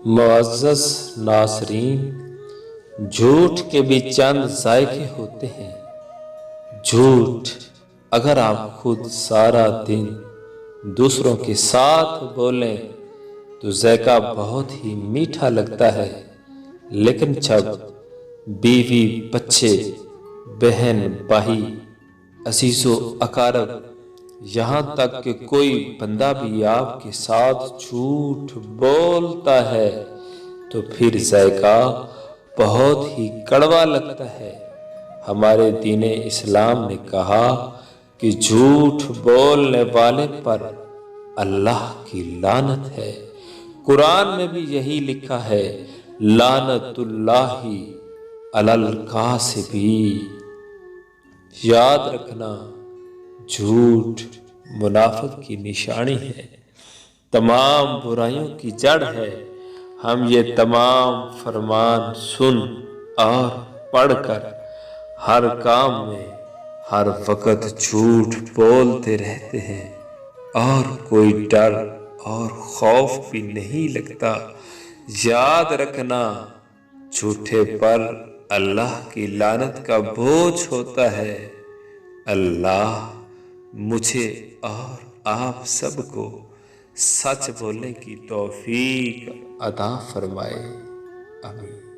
मुअज़्ज़ज़ नाज़रीन, झूठ के भी चंद ज़ायके होते हैं। झूठ अगर आप खुद सारा दिन दूसरों के साथ बोलें तो ज़ायका बहुत ही मीठा लगता है, लेकिन जब बीवी, बच्चे, बहन, भाई, अजीज़ो अकारब, यहाँ तक कि कोई बंदा भी आपके साथ झूठ बोलता है तो फिर ज़ायका बहुत ही कड़वा लगता है। हमारे दीन इस्लाम ने कहा कि झूठ बोलने वाले पर अल्लाह की लानत है। कुरान में भी यही लिखा है, लानतुल्लाहि अलल कासिबीन। याद रखना, झूठ मुनाफिक की निशानी है, तमाम बुराइयों की जड़ है। हम ये तमाम फरमान सुन और पढ़कर हर काम में हर वक्त झूठ बोलते रहते हैं और कोई डर और खौफ भी नहीं लगता। याद रखना, झूठे पर अल्लाह की लानत का बोझ होता है। अल्लाह मुझे और आप सबको सच बोलने की तौफीक अता फरमाए। आमीन।